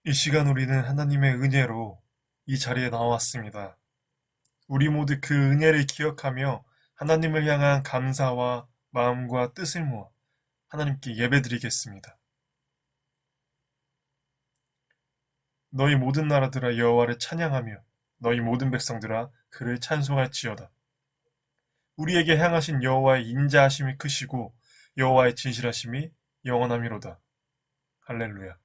이 시간 우리는 하나님의 은혜로 이 자리에 나왔습니다. 우리 모두 그 은혜를 기억하며 하나님을 향한 감사와 마음과 뜻을 모아 하나님께 예배드리겠습니다. 너희 모든 나라들아 여호와를 찬양하며 너희 모든 백성들아 그를 찬송할지어다. 우리에게 향하신 여호와의 인자하심이 크시고 여호와의 진실하심이 영원하미로다. 할렐루야.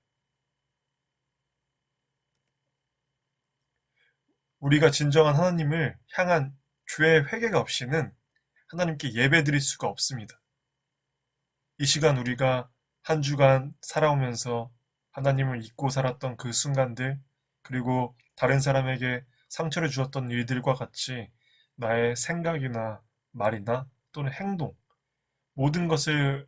우리가 진정한 하나님을 향한 죄의 회개가 없이는 하나님께 예배드릴 수가 없습니다. 이 시간 우리가 한 주간 살아오면서 하나님을 잊고 살았던 그 순간들, 그리고 다른 사람에게 상처를 주었던 일들과 같이 나의 생각이나 말이나 또는 행동, 모든 것을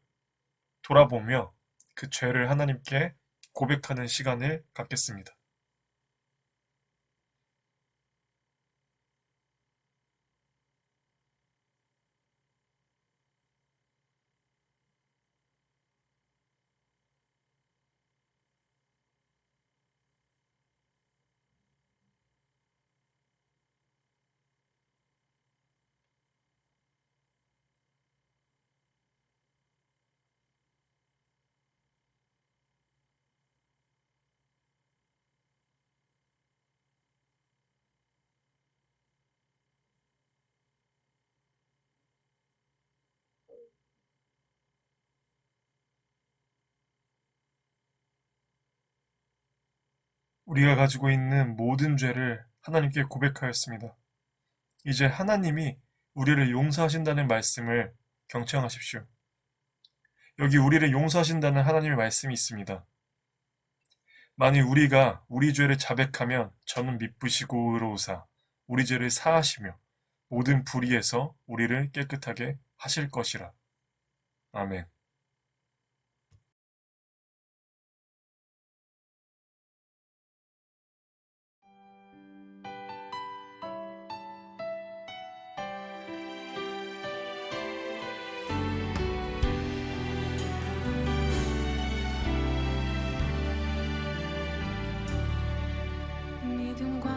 돌아보며 그 죄를 하나님께 고백하는 시간을 갖겠습니다. 우리가 가지고 있는 모든 죄를 하나님께 고백하였습니다. 이제 하나님이 우리를 용서하신다는 말씀을 경청하십시오. 여기 우리를 용서하신다는 하나님의 말씀이 있습니다. 만일 우리가 우리 죄를 자백하면 저는 미쁘시고 의로우사 우리 죄를 사하시며 모든 불의에서 우리를 깨끗하게 하실 것이라. 아멘. 믿음과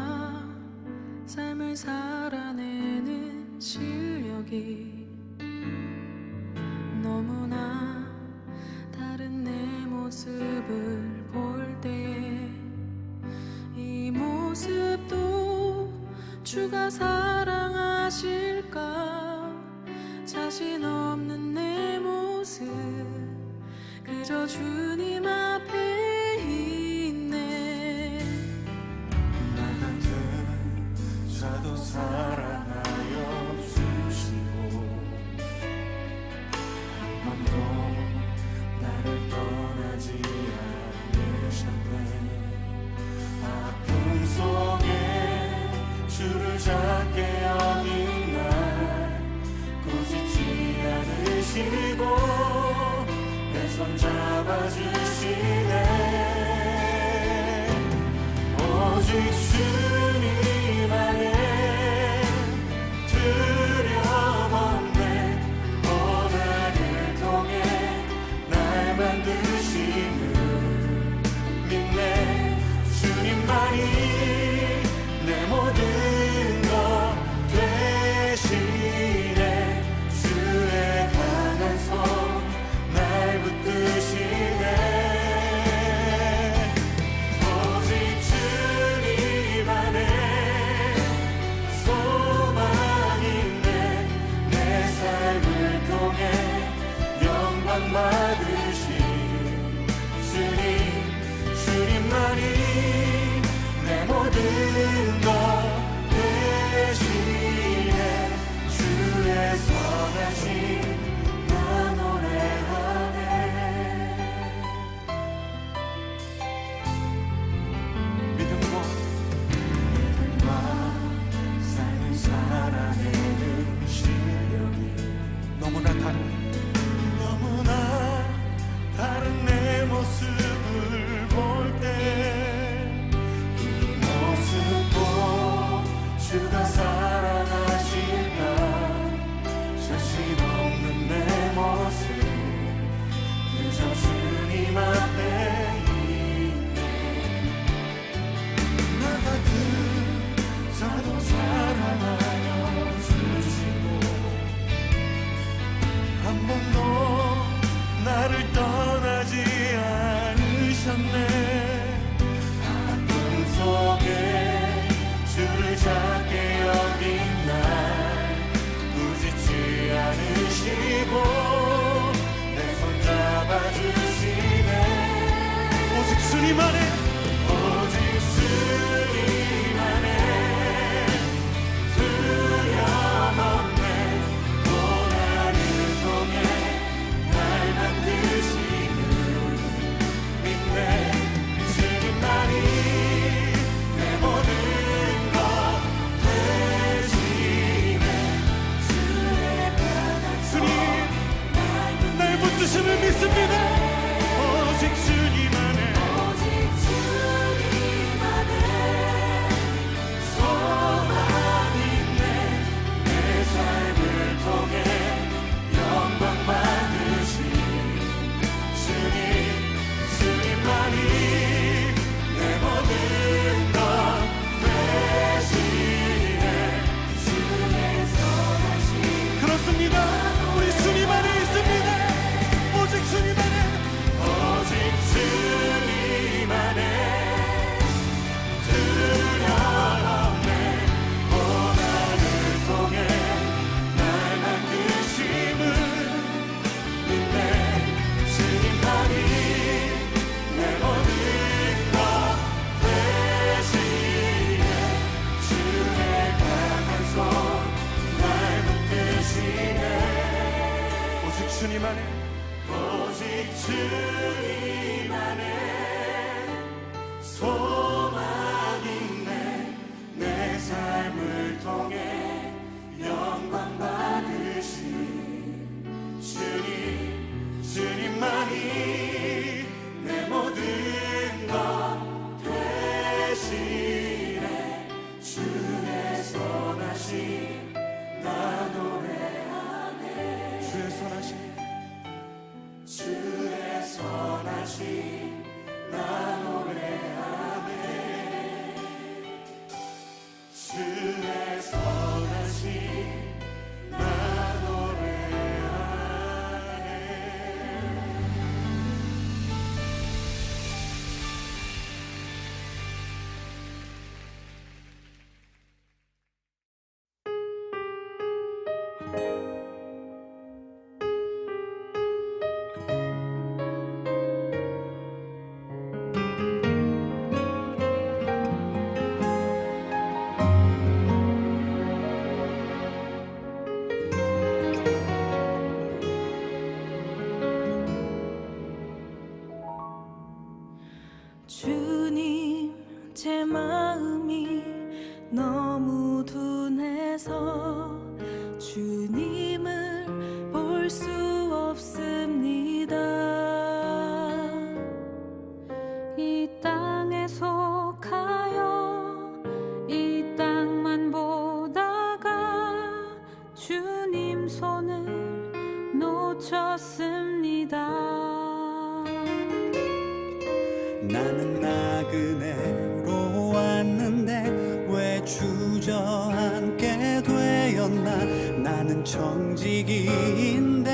삶을 살아내는 실력이 너무나 다른 내 모습을 볼 때에 이 모습도 주가 사랑하실까 자신 없는 내 모습 그저 주님 앞에 있네. 나 같은 자도 사랑하여 주시고 한 번도 나를 떠나지 않으셨네. 아픔 속에 주를 잡게 여긴 날 꾸짖지 않으시고 내 손 잡아주시네. 오직 주님 안에 두려움 없네. 고난을 통해 날 만드심을 믿네. 주님만이 내 모든 것 되시네. 주의 강한 손 날 붙드시네. 오직 주님 안에 주님, 제 마음이 너무 둔해서 주님을 볼 수 없습니다. 이 땅에 속하여 이 땅만 보다가 주님 손을 놓쳤습니다. 나는 나그네로 왔는데 왜 주저앉게 되었나. 나는 청지기인데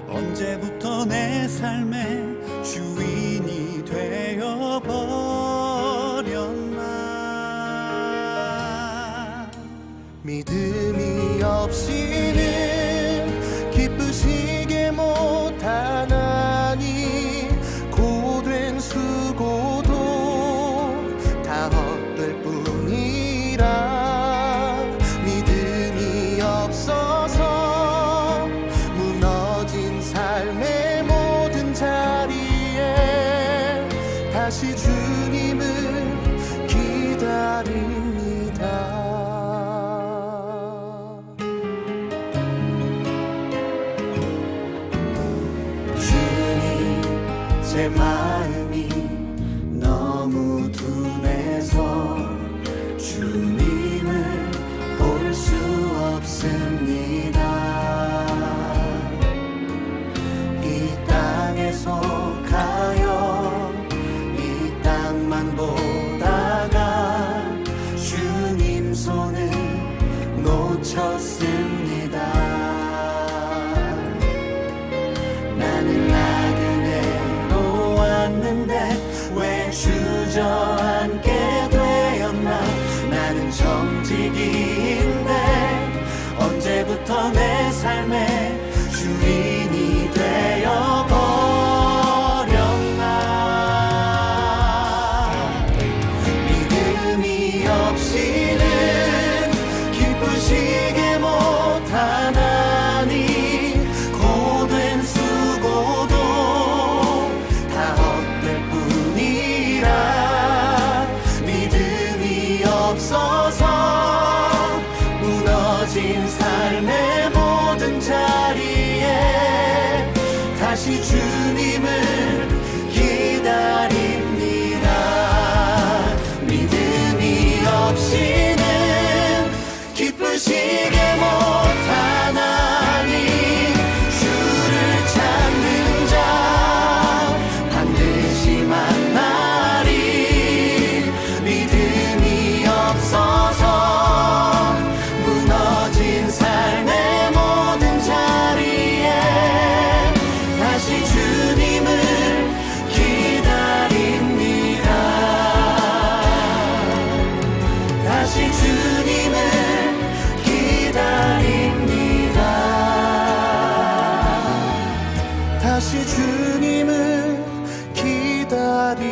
언제부터 내 삶의 주인이 되어버렸나. 믿음이 없이는 기쁘시게 못하나니 고된 수고도 다 헛될 뿐이라. 믿음이 없어서 무너진 삶의 모든 자리에 다시 주님을 기다립니다. 제 마음이 너무 둔해서 주님을 볼 수 없습니다. 이 땅에 속하여 이 땅만 보다가 주님 손을 놓쳤습니다. 나는 나그네로 왔는데 왜 주저앉게 되었나. 나는 정직인데 언제부터 내 삶의 주인이 되어버렸나. 믿음이 없이는 기쁘시게 못하나니 고된 수고도 다 헛될 뿐이라. 믿음이 없어서 무너진 삶의 모든 자리에 다시 주님을 기다립니다. 믿음이 없이는 기쁘시게 못하나니 주를 찾는 자 반드시 만나리. 믿음이 없어서 무너진 삶의 모든 자리에 다시 주님을 기다립니다. 다시 주님을 기다립니다. 다시 주님을 기다립니다.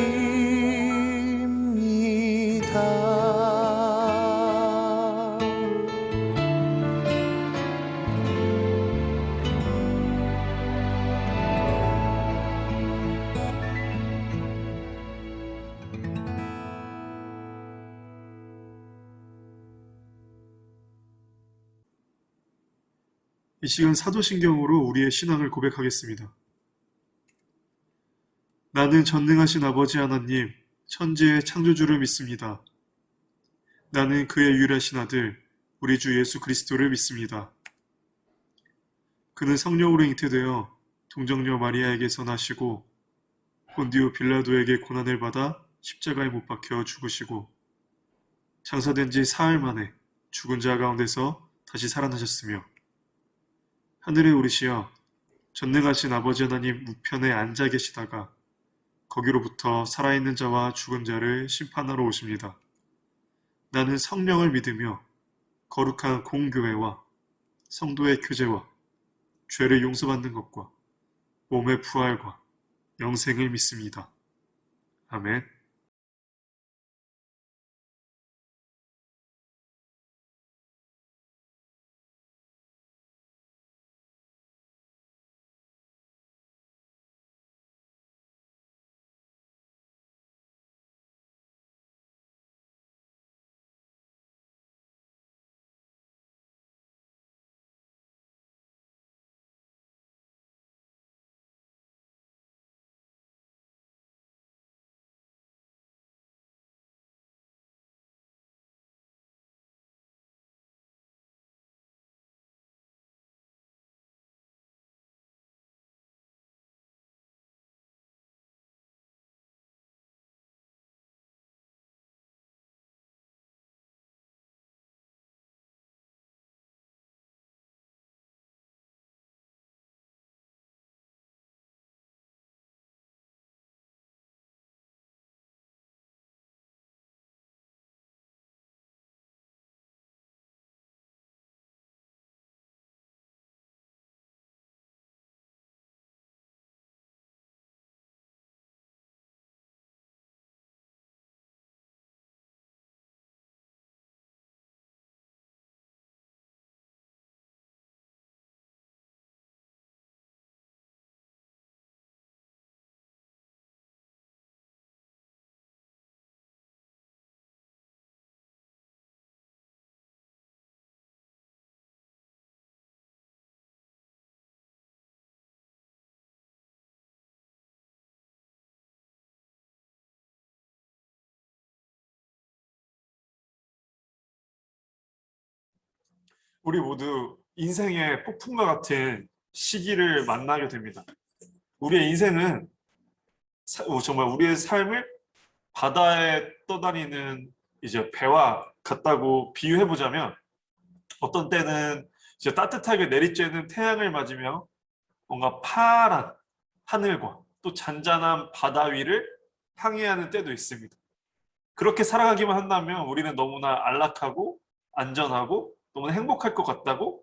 이 시간 사도신경으로 우리의 신앙을 고백하겠습니다. 나는 전능하신 아버지 하나님, 천지의 창조주를 믿습니다. 나는 그의 유일하신 아들, 우리 주 예수 그리스도를 믿습니다. 그는 성령으로 잉태되어 동정녀 마리아에게서 나시고 본디오 빌라도에게 고난을 받아 십자가에 못 박혀 죽으시고 장사된 지 사흘 만에 죽은 자 가운데서 다시 살아나셨으며 하늘에 오르시어 전능하신 아버지 하나님 우편에 앉아 계시다가 거기로부터 살아있는 자와 죽은 자를 심판하러 오십니다. 나는 성령을 믿으며 거룩한 공교회와 성도의 교제와 죄를 용서받는 것과 몸의 부활과 영생을 믿습니다. 아멘. 우리 모두 인생의 폭풍과 같은 시기를 만나게 됩니다. 우리의 인생은 정말 우리의 삶을 바다에 떠다니는 이제 배와 같다고 비유해 보자면, 어떤 때는 이제 따뜻하게 내리쬐는 태양을 맞으며 뭔가 파란 하늘과 또 잔잔한 바다 위를 항해하는 때도 있습니다. 그렇게 살아가기만 한다면 우리는 너무나 안락하고 안전하고 너무나 행복할 것 같다고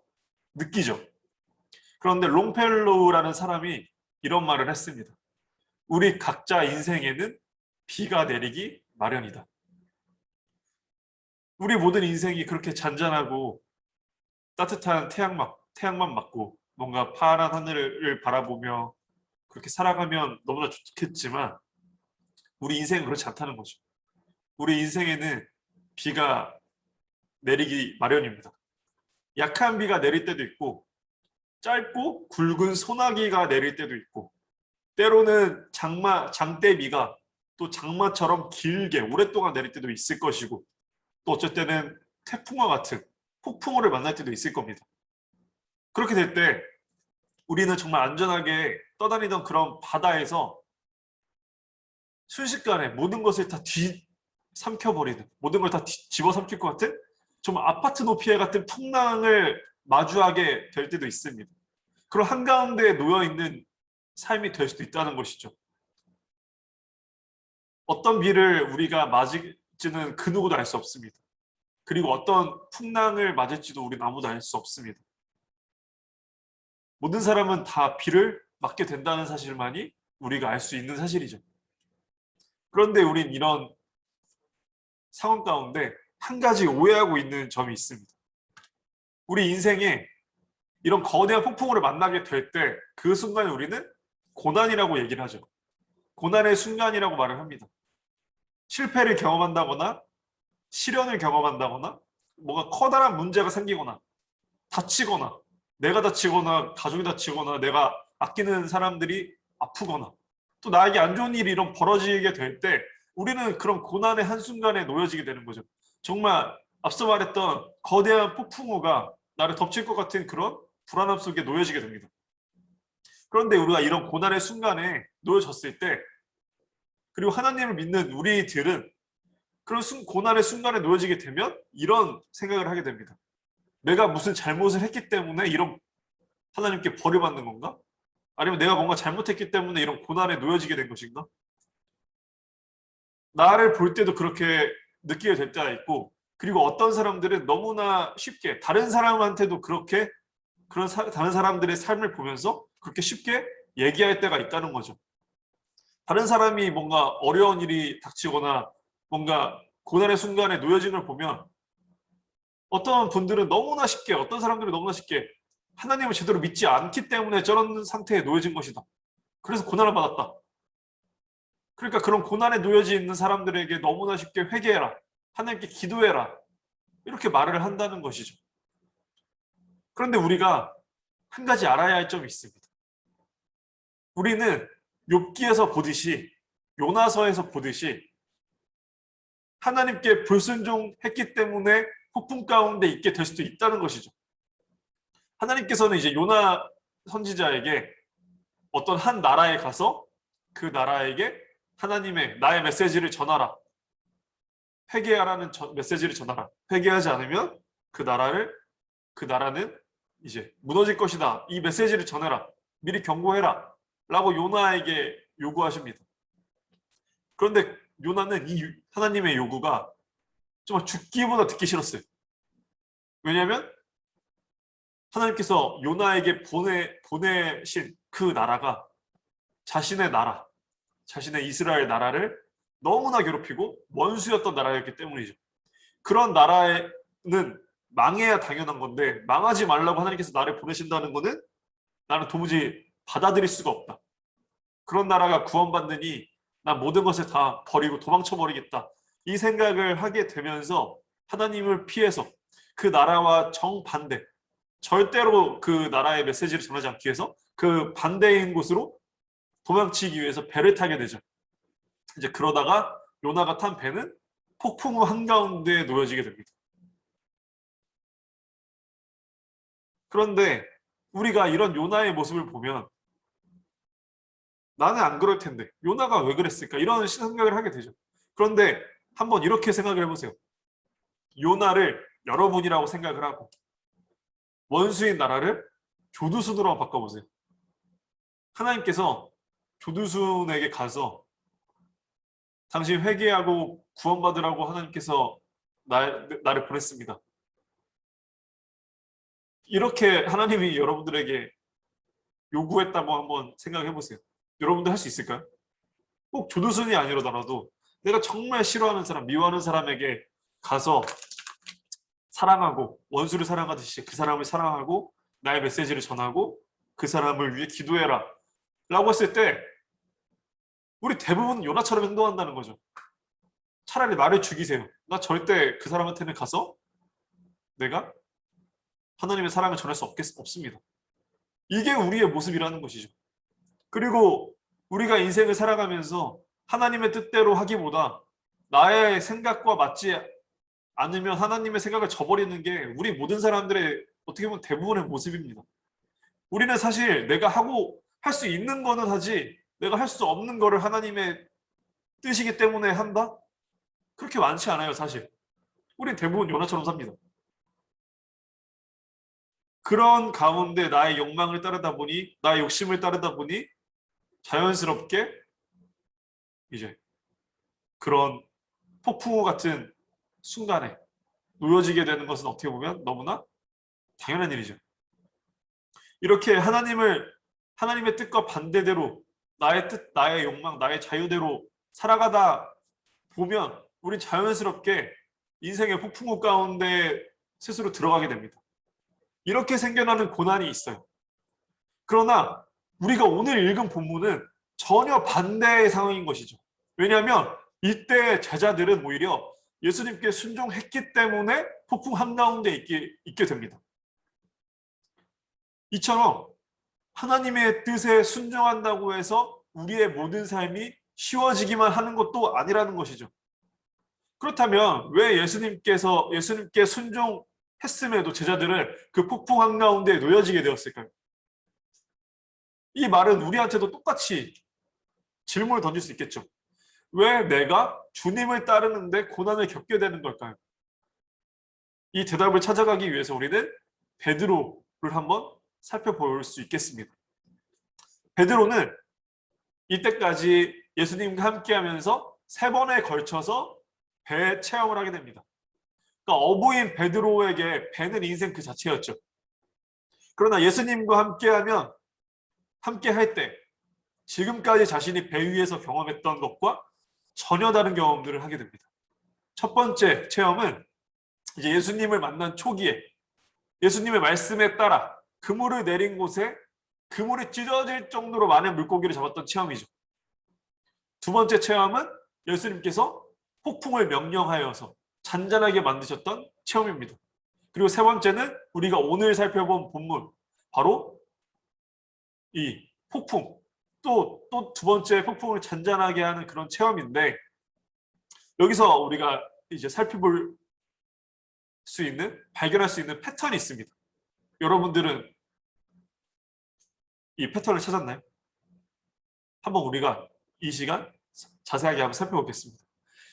느끼죠. 그런데 롱펠로우라는 사람이 이런 말을 했습니다. 우리 각자 인생에는 비가 내리기 마련이다. 우리 모든 인생이 그렇게 잔잔하고 따뜻한 태양만 맞고 뭔가 파란 하늘을 바라보며 그렇게 살아가면 너무나 좋겠지만, 우리 인생은 그렇지 않다는 거죠. 우리 인생에는 비가 내리기 마련입니다. 약한 비가 내릴 때도 있고, 짧고 굵은 소나기가 내릴 때도 있고, 때로는 장대비가 또 장마처럼 길게 오랫동안 내릴 때도 있을 것이고, 또 어쩔 때는 태풍과 같은 폭풍우를 만날 때도 있을 겁니다. 그렇게 될 때 우리는 정말 안전하게 떠다니던 그런 바다에서 순식간에 모든 것을 다 뒤삼켜버리는, 모든 걸 다 집어삼킬 것 같은 정말 아파트 높이에 같은 풍랑을 마주하게 될 때도 있습니다. 그런 한가운데에 놓여있는 삶이 될 수도 있다는 것이죠. 어떤 비를 우리가 맞을지는 그 누구도 알 수 없습니다. 그리고 어떤 풍랑을 맞을지도 우리는 아무도 알 수 없습니다. 모든 사람은 다 비를 맞게 된다는 사실만이 우리가 알 수 있는 사실이죠. 그런데 우린 이런 상황 가운데 한 가지 오해하고 있는 점이 있습니다. 우리 인생에 이런 거대한 폭풍우를 만나게 될 때 그 순간에 우리는 고난이라고 얘기를 하죠. 고난의 순간이라고 말을 합니다. 실패를 경험한다거나 시련을 경험한다거나 뭔가 커다란 문제가 생기거나 다치거나 내가 다치거나 가족이 다치거나 내가 아끼는 사람들이 아프거나 또 나에게 안 좋은 일이 이런 벌어지게 될 때 우리는 그런 고난의 한순간에 놓여지게 되는 거죠. 정말 앞서 말했던 거대한 폭풍우가 나를 덮칠 것 같은 그런 불안함 속에 놓여지게 됩니다. 그런데 우리가 이런 고난의 순간에 놓여졌을 때, 그리고 하나님을 믿는 우리들은 그런 고난의 순간에 놓여지게 되면 이런 생각을 하게 됩니다. 내가 무슨 잘못을 했기 때문에 이런 하나님께 벌을 받는 건가? 아니면 내가 뭔가 잘못했기 때문에 이런 고난에 놓여지게 된 것인가? 나를 볼 때도 그렇게 느끼게 될 때가 있고, 그리고 어떤 사람들은 너무나 쉽게 다른 사람한테도 그렇게 그런 다른 사람들의 삶을 보면서 그렇게 쉽게 얘기할 때가 있다는 거죠. 다른 사람이 뭔가 어려운 일이 닥치거나 뭔가 고난의 순간에 놓여진 걸 보면 어떤 분들은 너무나 쉽게, 어떤 사람들은 너무나 쉽게 하나님을 제대로 믿지 않기 때문에 저런 상태에 놓여진 것이다. 그래서 고난을 받았다. 그러니까 그런 고난에 놓여져 있는 사람들에게 너무나 쉽게 회개해라. 하나님께 기도해라. 이렇게 말을 한다는 것이죠. 그런데 우리가 한 가지 알아야 할 점이 있습니다. 우리는 욥기에서 보듯이, 요나서에서 보듯이 하나님께 불순종했기 때문에 폭풍 가운데 있게 될 수도 있다는 것이죠. 하나님께서는 이제 요나 선지자에게 어떤 한 나라에 가서 그 나라에게 하나님의 나의 메시지를 전하라. 회개하라는 메시지를 전하라. 회개하지 않으면 그 나라는 이제 무너질 것이다. 이 메시지를 전해라. 미리 경고해라. 라고 요나에게 요구하십니다. 그런데 요나는 이 하나님의 요구가 정말 죽기보다 듣기 싫었어요. 왜냐하면 하나님께서 요나에게 보내신 그 나라가 자신의 나라, 자신의 이스라엘 나라를 너무나 괴롭히고 원수였던 나라였기 때문이죠. 그런 나라에는 망해야 당연한 건데 망하지 말라고 하나님께서 나를 보내신다는 거는 나는 도무지 받아들일 수가 없다. 그런 나라가 구원받느니 난 모든 것을 다 버리고 도망쳐버리겠다. 이 생각을 하게 되면서 하나님을 피해서 그 나라와 정반대, 절대로 그 나라의 메시지를 전하지 않기 위해서 그 반대인 곳으로 도망치기 위해서 배를 타게 되죠. 이제 그러다가 요나가 탄 배는 폭풍우 한가운데에 놓여지게 됩니다. 그런데 우리가 이런 요나의 모습을 보면 나는 안 그럴 텐데 요나가 왜 그랬을까? 이런 생각을 하게 되죠. 그런데 한번 이렇게 생각을 해보세요. 요나를 여러분이라고 생각을 하고 원수인 나라를 조두순으로 바꿔보세요. 하나님께서 조두순에게 가서 당신 회개하고 구원받으라고 하나님께서 나를 보냈습니다. 이렇게 하나님이 여러분들에게 요구했다고 한번 생각해 보세요. 여러분들 할 수 있을까요? 꼭 조두순이 아니더라도 내가 정말 싫어하는 사람, 미워하는 사람에게 가서 사랑하고 원수를 사랑하듯이 그 사람을 사랑하고 나의 메시지를 전하고 그 사람을 위해 기도해라 라고 했을 때 우리 대부분 요나처럼 행동한다는 거죠. 차라리 나를 죽이세요. 나 절대 그 사람한테는 가서 내가 하나님의 사랑을 전할 수 없습니다. 이게 우리의 모습이라는 것이죠. 그리고 우리가 인생을 살아가면서 하나님의 뜻대로 하기보다 나의 생각과 맞지 않으면 하나님의 생각을 저버리는 게 우리 모든 사람들의 어떻게 보면 대부분의 모습입니다. 우리는 사실 내가 할 수 있는 거는 하지 내가 할 수 없는 거를 하나님의 뜻이기 때문에 한다? 그렇게 많지 않아요, 사실. 우린 대부분 요나처럼 삽니다. 그런 가운데 나의 욕망을 따르다 보니, 나의 욕심을 따르다 보니 자연스럽게 이제 그런 폭풍우 같은 순간에 놓여지게 되는 것은 어떻게 보면 너무나 당연한 일이죠. 이렇게 하나님의 뜻과 반대대로 나의 뜻, 나의 욕망, 나의 자유대로 살아가다 보면 우린 자연스럽게 인생의 폭풍우 가운데 스스로 들어가게 됩니다. 이렇게 생겨나는 고난이 있어요. 그러나 우리가 오늘 읽은 본문은 전혀 반대의 상황인 것이죠. 왜냐하면 이때 제자들은 오히려 예수님께 순종했기 때문에 폭풍 한가운데 있게 됩니다. 이처럼 하나님의 뜻에 순종한다고 해서 우리의 모든 삶이 쉬워지기만 하는 것도 아니라는 것이죠. 그렇다면 왜 예수님께 순종했음에도 제자들은 그 폭풍 한가운데 놓여지게 되었을까요? 이 말은 우리한테도 똑같이 질문을 던질 수 있겠죠. 왜 내가 주님을 따르는데 고난을 겪게 되는 걸까요? 이 대답을 찾아가기 위해서 우리는 베드로를 한번 살펴볼 수 있겠습니다. 베드로는 이때까지 예수님과 함께하면서 3번에 걸쳐서 배 체험을 하게 됩니다. 그러니까 어부인 베드로에게 배는 인생 그 자체였죠. 그러나 예수님과 함께하면, 함께할 때 지금까지 자신이 배 위에서 경험했던 것과 전혀 다른 경험들을 하게 됩니다. 첫 번째 체험은 이제 예수님을 만난 초기에 예수님의 말씀에 따라 그물을 내린 곳에 그물이 찢어질 정도로 많은 물고기를 잡았던 체험이죠. 두 번째 체험은 예수님께서 폭풍을 명령하여서 잔잔하게 만드셨던 체험입니다. 그리고 세 번째는 우리가 오늘 살펴본 본문, 바로 이 폭풍, 또 두 번째 폭풍을 잔잔하게 하는 그런 체험인데, 여기서 우리가 이제 살펴볼 수 있는, 발견할 수 있는 패턴이 있습니다. 여러분들은 이 패턴을 찾았나요? 한번 우리가 이 시간 자세하게 한번 살펴보겠습니다.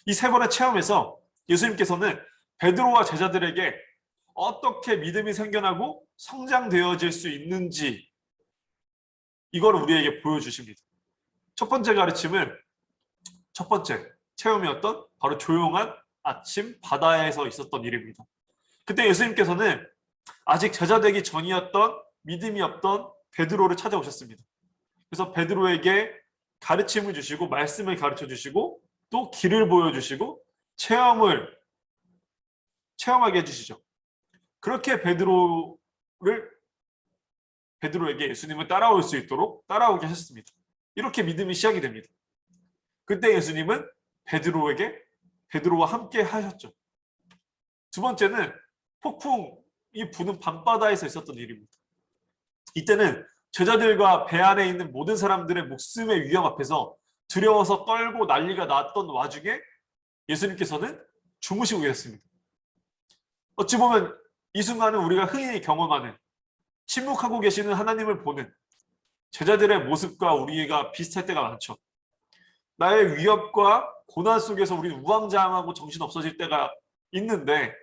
이 세 번의 체험에서 예수님께서는 베드로와 제자들에게 어떻게 믿음이 생겨나고 성장되어질 수 있는지 이걸 우리에게 보여주십니다. 첫 번째 가르침은, 첫 번째 체험이었던 바로 조용한 아침 바다에서 있었던 일입니다. 그때 예수님께서는 아직 제자 되기 전이었던, 믿음이 없던 베드로를 찾아오셨습니다. 그래서 베드로에게 가르침을 주시고 말씀을 가르쳐 주시고 또 길을 보여주시고 체험하게 해주시죠. 그렇게 베드로에게 예수님을 따라올 수 있도록 따라오게 하셨습니다. 이렇게 믿음이 시작이 됩니다. 그때 예수님은 베드로와 함께 하셨죠. 두 번째는 폭풍이 부는 밤바다에서 있었던 일입니다. 이때는 제자들과 배 안에 있는 모든 사람들의 목숨의 위험 앞에서 두려워서 떨고 난리가 났던 와중에 예수님께서는 주무시고 계셨습니다. 어찌 보면 이 순간은 우리가 흔히 경험하는, 침묵하고 계시는 하나님을 보는 제자들의 모습과 우리가 비슷할 때가 많죠. 나의 위협과 고난 속에서 우리는 우왕좌왕하고 정신 없어질 때가 있는데,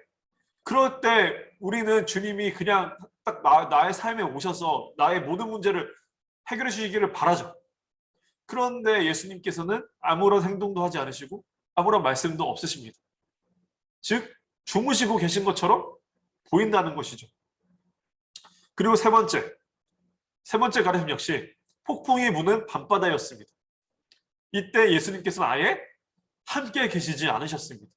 그럴 때 우리는 주님이 그냥 딱 나의 삶에 오셔서 나의 모든 문제를 해결해 주시기를 바라죠. 그런데 예수님께서는 아무런 행동도 하지 않으시고 아무런 말씀도 없으십니다. 즉 주무시고 계신 것처럼 보인다는 것이죠. 그리고 세 번째 가르침 역시 폭풍이 부는 밤바다였습니다. 이때 예수님께서는 아예 함께 계시지 않으셨습니다.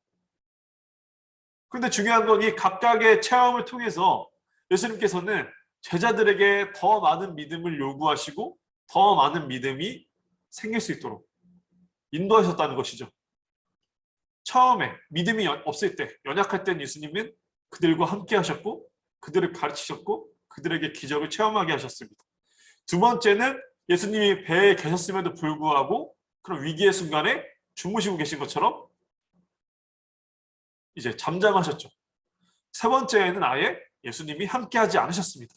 그런데 중요한 건 이 각각의 체험을 통해서 예수님께서는 제자들에게 더 많은 믿음을 요구하시고 더 많은 믿음이 생길 수 있도록 인도하셨다는 것이죠. 처음에 믿음이 없을 때, 연약할 땐 예수님은 그들과 함께 하셨고 그들을 가르치셨고 그들에게 기적을 체험하게 하셨습니다. 두 번째는 예수님이 배에 계셨음에도 불구하고 그런 위기의 순간에 주무시고 계신 것처럼 이제 잠잠하셨죠. 세 번째는 아예 예수님이 함께하지 않으셨습니다.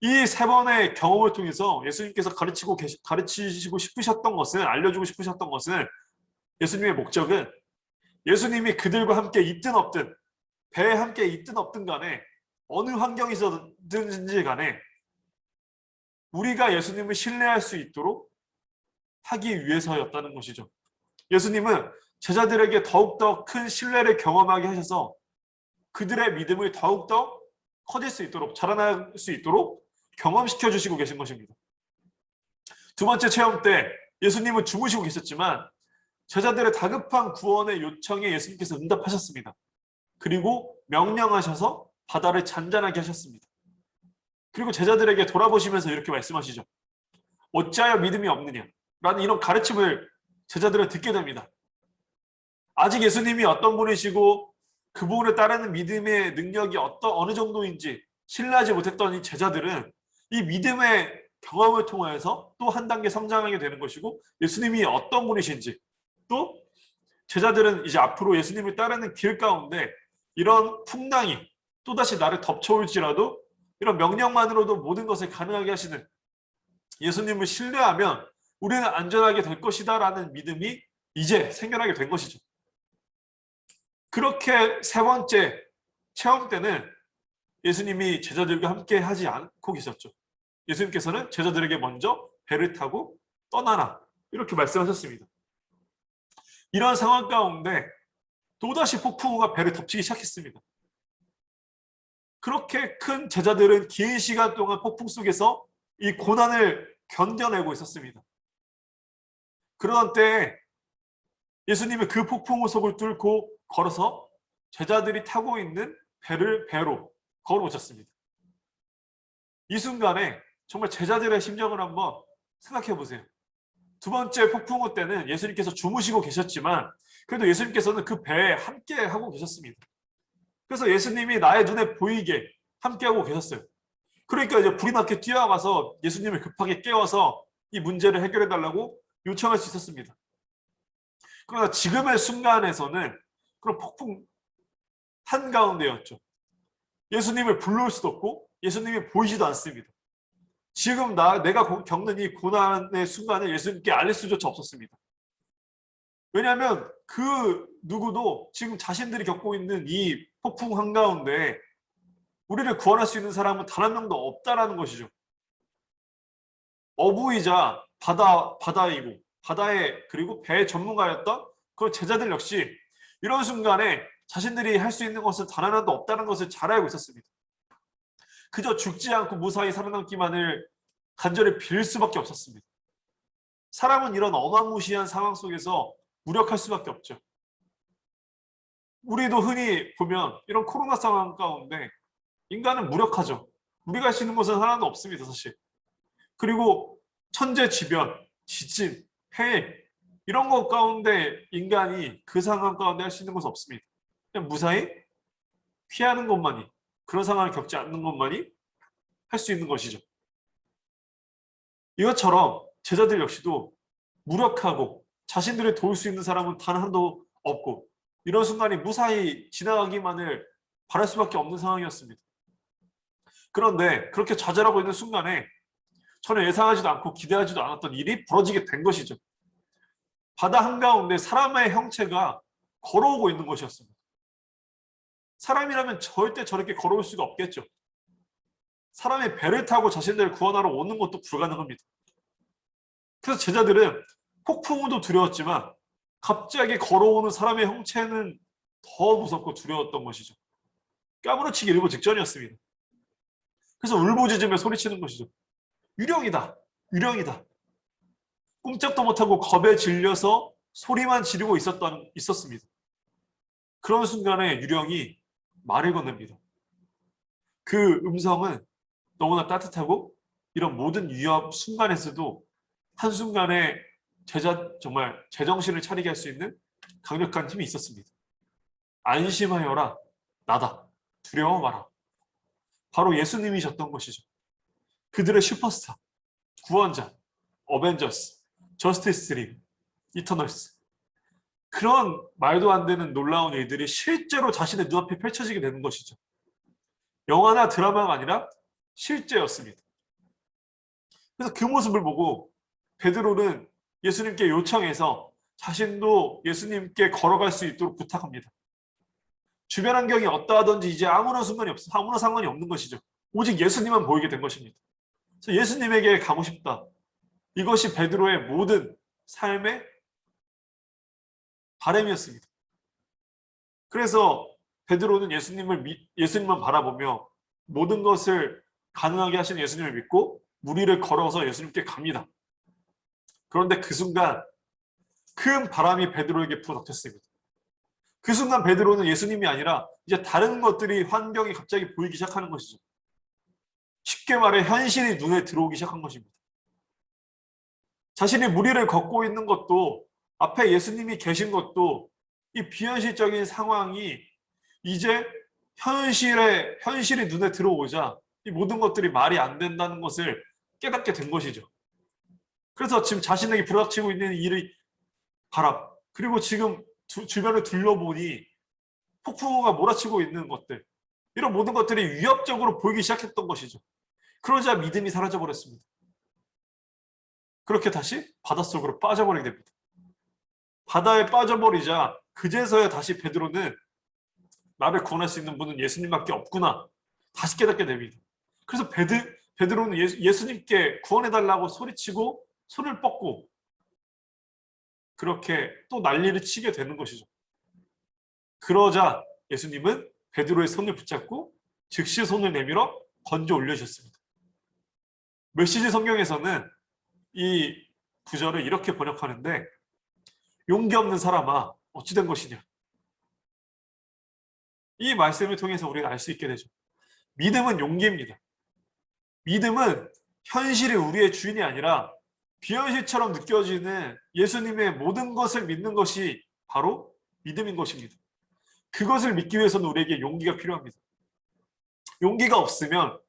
이 세 번의 경험을 통해서 예수님께서 가르치시고 싶으셨던 것은, 알려주고 싶으셨던 것은, 예수님의 목적은 예수님이 그들과 함께 있든 없든, 배에 함께 있든 없든 간에 어느 환경이든지 간에 우리가 예수님을 신뢰할 수 있도록 하기 위해서였다는 것이죠. 예수님은 제자들에게 더욱더 큰 신뢰를 경험하게 하셔서 그들의 믿음을 더욱더 커질 수 있도록, 자라날 수 있도록 경험시켜 주시고 계신 것입니다. 두 번째 체험 때 예수님은 주무시고 계셨지만 제자들의 다급한 구원의 요청에 예수님께서 응답하셨습니다. 그리고 명령하셔서 바다를 잔잔하게 하셨습니다. 그리고 제자들에게 돌아보시면서 이렇게 말씀하시죠. 어찌하여 믿음이 없느냐? 라는 이런 가르침을 제자들은 듣게 됩니다. 아직 예수님이 어떤 분이시고 그분을 따르는 믿음의 능력이 어느 정도인지 신뢰하지 못했던 이 제자들은 이 믿음의 경험을 통해서 또 한 단계 성장하게 되는 것이고, 예수님이 어떤 분이신지, 또 제자들은 이제 앞으로 예수님을 따르는 길 가운데 이런 풍랑이 또다시 나를 덮쳐올지라도 이런 명령만으로도 모든 것을 가능하게 하시는 예수님을 신뢰하면 우리는 안전하게 될 것이다 라는 믿음이 이제 생겨나게 된 것이죠. 그렇게 세 번째 체험 때는 예수님이 제자들과 함께 하지 않고 계셨죠. 예수님께서는 제자들에게 먼저 배를 타고 떠나라 이렇게 말씀하셨습니다. 이런 상황 가운데 또다시 폭풍우가 배를 덮치기 시작했습니다. 그렇게 큰 제자들은 긴 시간 동안 폭풍 속에서 이 고난을 견뎌내고 있었습니다. 그러던 때에 예수님이 그 폭풍 속을 뚫고 걸어서 제자들이 타고 있는 배로 걸어오셨습니다. 이 순간에 정말 제자들의 심정을 한번 생각해 보세요. 두 번째 폭풍우 때는 예수님께서 주무시고 계셨지만 그래도 예수님께서는 그 배에 함께 하고 계셨습니다. 그래서 예수님이 나의 눈에 보이게 함께 하고 계셨어요. 그러니까 이제 불이 나게 뛰어가서 예수님을 급하게 깨워서 이 문제를 해결해 달라고 요청할 수 있었습니다. 그러나 지금의 순간에서는 그런 폭풍 한가운데였죠. 예수님을 불러올 수도 없고 예수님이 보이지도 않습니다. 지금 내가 겪는 이 고난의 순간을 예수님께 알릴 수조차 없었습니다. 왜냐하면 그 누구도 지금 자신들이 겪고 있는 이 폭풍 한가운데 우리를 구원할 수 있는 사람은 단 한 명도 없다라는 것이죠. 어부이자 바다이고 바다에 그리고 배의 전문가였던 그 제자들 역시 이런 순간에 자신들이 할 수 있는 것은 단 하나도 없다는 것을 잘 알고 있었습니다. 그저 죽지 않고 무사히 살아남기만을 간절히 빌 수밖에 없었습니다. 사람은 이런 어마무시한 상황 속에서 무력할 수밖에 없죠. 우리도 흔히 보면 이런 코로나 상황 가운데 인간은 무력하죠. 우리가 할 수 있는 것은 하나도 없습니다, 사실. 그리고 천재지변, 지진, 해일 이런 것 가운데 인간이 그 상황 가운데 할 수 있는 것은 없습니다. 그냥 무사히 피하는 것만이, 그런 상황을 겪지 않는 것만이 할 수 있는 것이죠. 이것처럼 제자들 역시도 무력하고 자신들을 도울 수 있는 사람은 단 한도 없고 이런 순간이 무사히 지나가기만을 바랄 수밖에 없는 상황이었습니다. 그런데 그렇게 좌절하고 있는 순간에 전혀 예상하지도 않고 기대하지도 않았던 일이 벌어지게 된 것이죠. 바다 한가운데 사람의 형체가 걸어오고 있는 것이었습니다. 사람이라면 절대 저렇게 걸어올 수가 없겠죠. 사람의 배를 타고 자신들을 구원하러 오는 것도 불가능합니다. 그래서 제자들은 폭풍우도 두려웠지만 갑자기 걸어오는 사람의 형체는 더 무섭고 두려웠던 것이죠. 까무러치기 일보 직전이었습니다. 그래서 울부짖으며 소리치는 것이죠. 유령이다. 유령이다. 꼼짝도 못하고 겁에 질려서 소리만 지르고 있었습니다. 그런 순간에 유령이 말을 건넵니다. 그 음성은 너무나 따뜻하고 이런 모든 위협 순간에서도 한순간에 정말 제정신을 차리게 할 수 있는 강력한 힘이 있었습니다. 안심하여라. 나다. 두려워 마라. 바로 예수님이셨던 것이죠. 그들의 슈퍼스타, 구원자, 어벤져스, 저스티스 리그, 이터널스. 그런 말도 안 되는 놀라운 일들이 실제로 자신의 눈앞에 펼쳐지게 되는 것이죠. 영화나 드라마가 아니라 실제였습니다. 그래서 그 모습을 보고 베드로는 예수님께 요청해서 자신도 예수님께 걸어갈 수 있도록 부탁합니다. 주변 환경이 어떠하든지 이제 아무런 상관이 없는 것이죠. 오직 예수님만 보이게 된 것입니다. 그래서 예수님에게 가고 싶다. 이것이 베드로의 모든 삶의 바람이었습니다. 그래서 베드로는 예수님만 바라보며 모든 것을 가능하게 하신 예수님을 믿고 무리를 걸어서 예수님께 갑니다. 그런데 그 순간 큰 바람이 베드로에게 불어닥쳤습니다. 그 순간 베드로는 예수님이 아니라 이제 다른 것들이 환경이 갑자기 보이기 시작하는 것이죠. 쉽게 말해 현실이 눈에 들어오기 시작한 것입니다. 자신이 무리를 걷고 있는 것도 앞에 예수님이 계신 것도 이 비현실적인 상황이 이제 현실이 눈에 들어오자 이 모든 것들이 말이 안 된다는 것을 깨닫게 된 것이죠. 그래서 지금 자신에게 불닥치고 있는 일의 바람, 그리고 지금 주변을 둘러보니 폭풍우가 몰아치고 있는 것들, 이런 모든 것들이 위협적으로 보이기 시작했던 것이죠. 그러자 믿음이 사라져버렸습니다. 그렇게 다시 바닷속으로 빠져버리게 됩니다. 바다에 빠져버리자 그제서야 다시 베드로는 나를 구원할 수 있는 분은 예수님밖에 없구나 다시 깨닫게 됩니다. 그래서 베드로는 예수님께 구원해달라고 소리치고 손을 뻗고 그렇게 또 난리를 치게 되는 것이죠. 그러자 예수님은 베드로의 손을 붙잡고 즉시 손을 내밀어 건져 올려주셨습니다. 메시지 성경에서는 이 구절을 이렇게 번역하는데, 용기 없는 사람아 어찌 된 것이냐. 이 말씀을 통해서 우리가 알 수 있게 되죠. 믿음은 용기입니다. 믿음은 현실이 우리의 주인이 아니라 비현실처럼 느껴지는 예수님의 모든 것을 믿는 것이 바로 믿음인 것입니다. 그것을 믿기 위해서는 우리에게 용기가 필요합니다. 용기가 없으면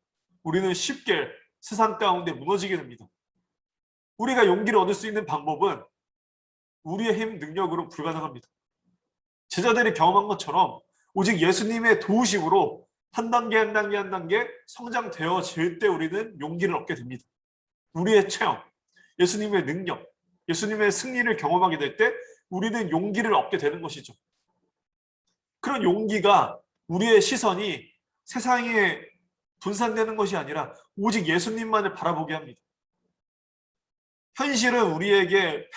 우리는 쉽게 세상 가운데 무너지게 됩니다. 우리가 용기를 얻을 수 있는 방법은 우리의 힘, 능력으로 불가능합니다. 제자들이 경험한 것처럼 오직 예수님의 도우심으로 한 단계 한 단계 한 단계 성장되어질 때 우리는 용기를 얻게 됩니다. 우리의 체험, 예수님의 능력, 예수님의 승리를 경험하게 될 때 우리는 용기를 얻게 되는 것이죠. 그런 용기가 우리의 시선이 세상에 분산되는 것이 아니라 오직 예수님만을 바라보게 합니다. 현실은 우리에게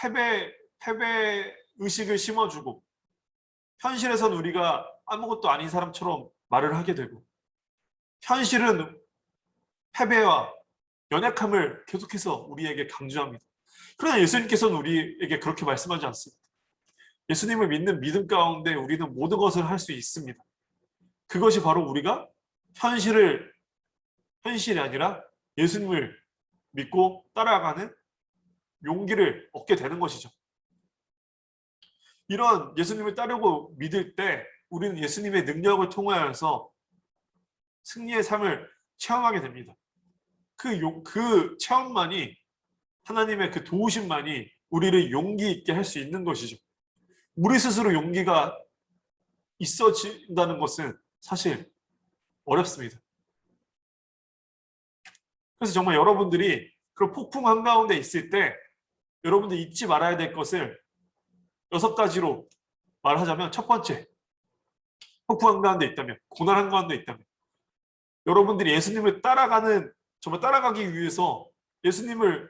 패배 의식을 심어주고, 현실에서는 우리가 아무것도 아닌 사람처럼 말을 하게 되고, 현실은 패배와 연약함을 계속해서 우리에게 강조합니다. 그러나 예수님께서는 우리에게 그렇게 말씀하지 않습니다. 예수님을 믿는 믿음 가운데 우리는 모든 것을 할 수 있습니다. 그것이 바로 우리가 현실이 아니라 예수님을 믿고 따라가는 용기를 얻게 되는 것이죠. 이런 예수님을 따르고 믿을 때 우리는 예수님의 능력을 통하여서 승리의 삶을 체험하게 됩니다. 그 체험만이, 하나님의 그 도우심만이 우리를 용기 있게 할 수 있는 것이죠. 우리 스스로 용기가 있어진다는 것은 사실 어렵습니다. 그래서 정말 여러분들이 그런 폭풍 한가운데 있을 때 여러분들이 잊지 말아야 될 것을 6가지로 말하자면, 첫 번째, 폭풍 한가운데 있다면, 고난 한가운데 있다면, 여러분들이 예수님을 정말 따라가기 위해서, 예수님을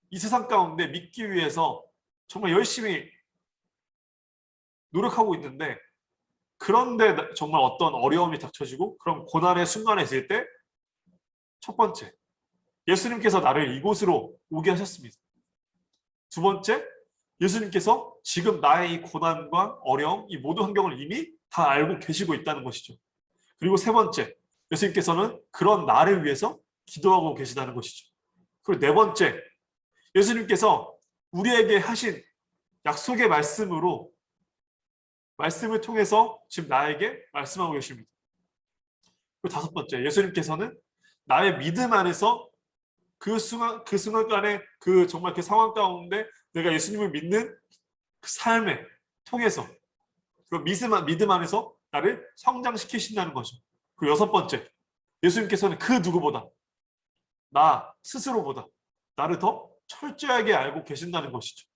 이 세상 가운데 믿기 위해서 정말 열심히 노력하고 있는데, 그런데 정말 어떤 어려움이 닥쳐지고 그런 고난의 순간에 있을 때, 첫 번째, 예수님께서 나를 이곳으로 오게 하셨습니다. 두 번째, 예수님께서 지금 나의 이 고난과 어려움, 이 모든 환경을 이미 다 알고 계시고 있다는 것이죠. 그리고 세 번째, 예수님께서는 그런 나를 위해서 기도하고 계시다는 것이죠. 그리고 네 번째, 예수님께서 우리에게 하신 약속의 말씀을 통해서 지금 나에게 말씀하고 계십니다. 그리고 다섯 번째, 예수님께서는 나의 믿음 안에서 그 순간간에 정말 그 상황 가운데 내가 예수님을 믿는 그 삶에 통해서 그 믿음 안에서 나를 성장시키신다는 거죠. 그리고 여섯 번째, 예수님께서는 그 누구보다, 나 스스로보다 나를 더 철저하게 알고 계신다는 것이죠.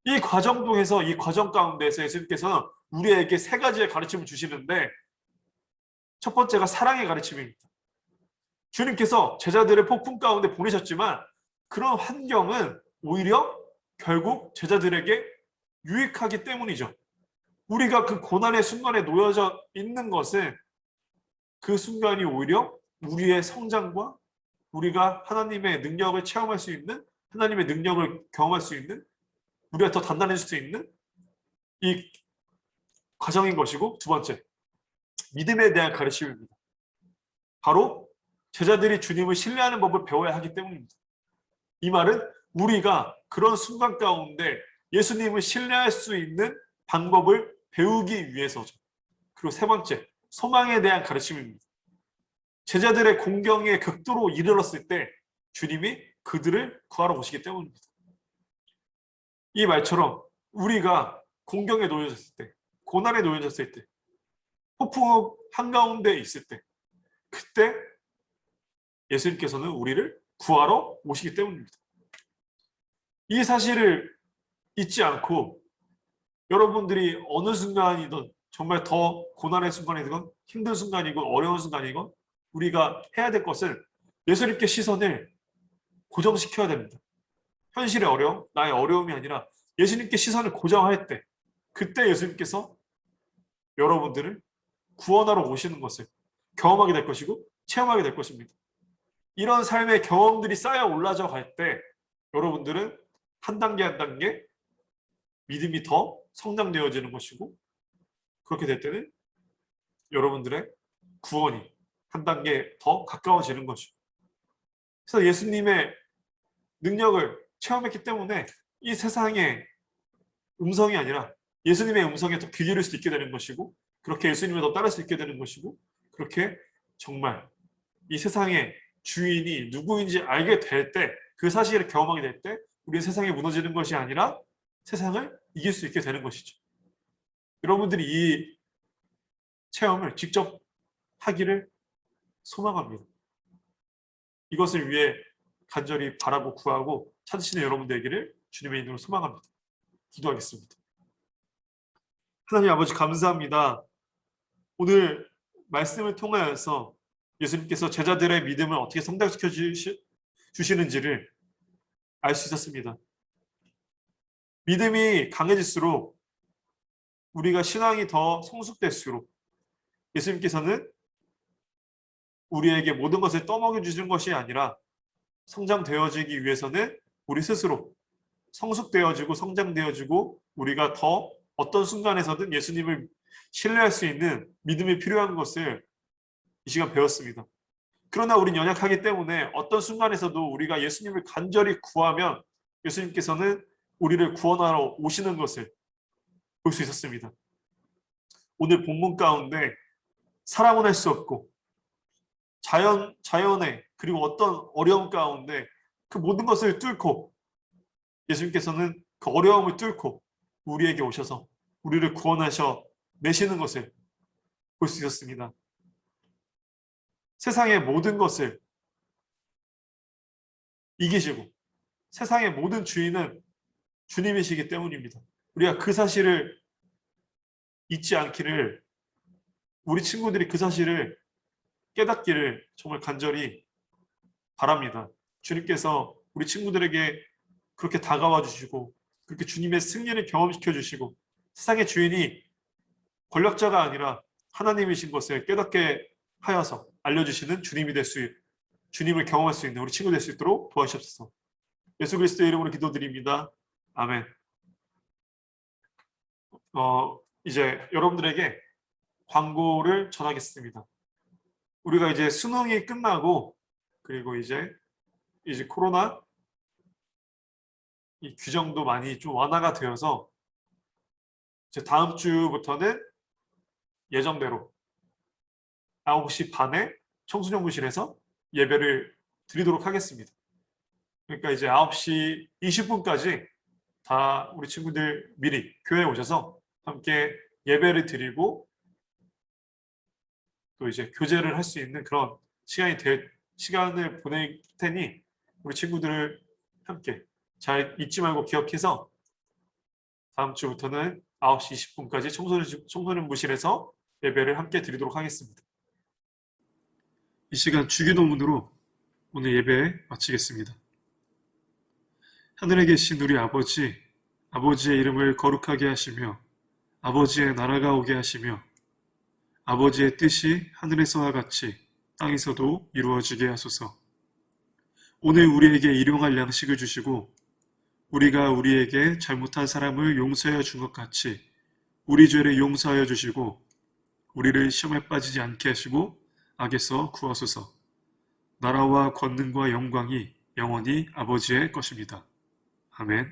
이 과정 통해서, 이 과정 가운데서 예수님께서는 우리에게 3가지의 가르침을 주시는데, 첫 번째가 사랑의 가르침입니다. 주님께서 제자들을 폭풍 가운데 보내셨지만 그런 환경은 오히려 결국 제자들에게 유익하기 때문이죠. 우리가 그 고난의 순간에 놓여져 있는 것은 그 순간이 오히려 우리의 성장과 우리가 하나님의 능력을 체험할 수 있는, 하나님의 능력을 경험할 수 있는, 우리가 더 단단해질 수 있는 이 과정인 것이고, 두 번째, 믿음에 대한 가르침입니다. 바로 제자들이 주님을 신뢰하는 법을 배워야 하기 때문입니다. 이 말은 우리가 그런 순간 가운데 예수님을 신뢰할 수 있는 방법을 배우기 위해서죠. 그리고 세 번째, 소망에 대한 가르침입니다. 제자들의 공경에 극도로 이르렀을 때 주님이 그들을 구하러 오시기 때문입니다. 이 말처럼 우리가 공경에 놓여졌을 때, 고난에 놓여졌을 때, 폭풍 한가운데 있을 때, 그때 예수님께서는 우리를 구하러 오시기 때문입니다. 이 사실을 잊지 않고 여러분들이 어느 순간이든, 정말 더 고난의 순간이든 힘든 순간이건 어려운 순간이건, 우리가 해야 될 것은 예수님께 시선을 고정시켜야 됩니다. 현실의 어려움, 나의 어려움이 아니라 예수님께 시선을 고정할 때, 그때 예수님께서 여러분들을 구원하러 오시는 것을, 경험하게 될 것이고 체험하게 될 것입니다. 이런 삶의 경험들이 쌓여 올라져 갈 때 여러분들은 한 단계 한 단계 믿음이 더 성장되어지는 것이고, 그렇게 될 때는 여러분들의 구원이 한 단계 더 가까워지는 것이고, 그래서 예수님의 능력을 체험했기 때문에 이 세상의 음성이 아니라 예수님의 음성에 더 귀 기울일 수 있게 되는 것이고, 그렇게 예수님을 더 따를 수 있게 되는 것이고, 그렇게 정말 이 세상의 주인이 누구인지 알게 될 때, 그 사실을 경험하게 될 때 우리는 세상에 무너지는 것이 아니라 세상을 이길 수 있게 되는 것이죠. 여러분들이 이 체험을 직접 하기를 소망합니다. 이것을 위해 간절히 바라고 구하고 찾으시는 여러분 되기를 주님의 이름으로 소망합니다. 기도하겠습니다. 하나님 아버지, 감사합니다. 오늘 말씀을 통하여서 예수님께서 제자들의 믿음을 어떻게 성장시켜 주시는지를 알 수 있었습니다. 믿음이 강해질수록, 우리가 신앙이 더 성숙될수록 예수님께서는 우리에게 모든 것을 떠먹여 주시는 것이 아니라 성장되어지기 위해서는 우리 스스로 성숙되어지고 성장되어지고, 우리가 더 어떤 순간에서든 예수님을 신뢰할 수 있는 믿음이 필요한 것을 이 시간 배웠습니다. 그러나 우린 연약하기 때문에 어떤 순간에서도 우리가 예수님을 간절히 구하면 예수님께서는 우리를 구원하러 오시는 것을 볼 수 있었습니다. 오늘 본문 가운데 사람은 할 수 없고 자연의 그리고 어떤 어려움 가운데 그 모든 것을 뚫고 예수님께서는 그 어려움을 뚫고 우리에게 오셔서 우리를 구원하셔 내시는 것을 볼 수 있었습니다. 세상의 모든 것을 이기시고 세상의 모든 주인은 주님이시기 때문입니다. 우리가 그 사실을 잊지 않기를, 우리 친구들이 그 사실을 깨닫기를 정말 간절히 바랍니다. 주님께서 우리 친구들에게 그렇게 다가와 주시고 그렇게 주님의 승리를 경험시켜 주시고 세상의 주인이 권력자가 아니라 하나님이신 것을 깨닫게 하여서 알려주시는 주님이 될 수, 주님을 경험할 수 있는 우리 친구 될 수 있도록 도와주시옵소서. 예수 그리스도의 이름으로 기도드립니다. 아멘. 이제 여러분들에게 광고를 전하겠습니다. 우리가 이제 수능이 끝나고, 그리고 이제 코로나 이 규정도 많이 좀 완화가 되어서 이제 다음 주부터는 예정대로 9시 반에 청소년부실에서 예배를 드리도록 하겠습니다. 그러니까 이제 9시 20분까지 다 우리 친구들 미리 교회에 오셔서 함께 예배를 드리고 또 이제 교제를 할 수 있는 그런 시간을 보낼 테니 우리 친구들을 함께 잘 잊지 말고 기억해서 다음 주부터는 9시 20분까지 청소년부실에서 예배를 함께 드리도록 하겠습니다. 이 시간 주기도문으로 오늘 예배 마치겠습니다. 하늘에 계신 우리 아버지, 아버지의 이름을 거룩하게 하시며 아버지의 나라가 오게 하시며 아버지의 뜻이 하늘에서와 같이 땅에서도 이루어지게 하소서. 오늘 우리에게 일용할 양식을 주시고 우리가 우리에게 잘못한 사람을 용서하여 준 것 같이 우리 죄를 용서하여 주시고 우리를 시험에 빠지지 않게 하시고 악에서 구하소서. 나라와 권능과 영광이 영원히 아버지의 것입니다. 아멘.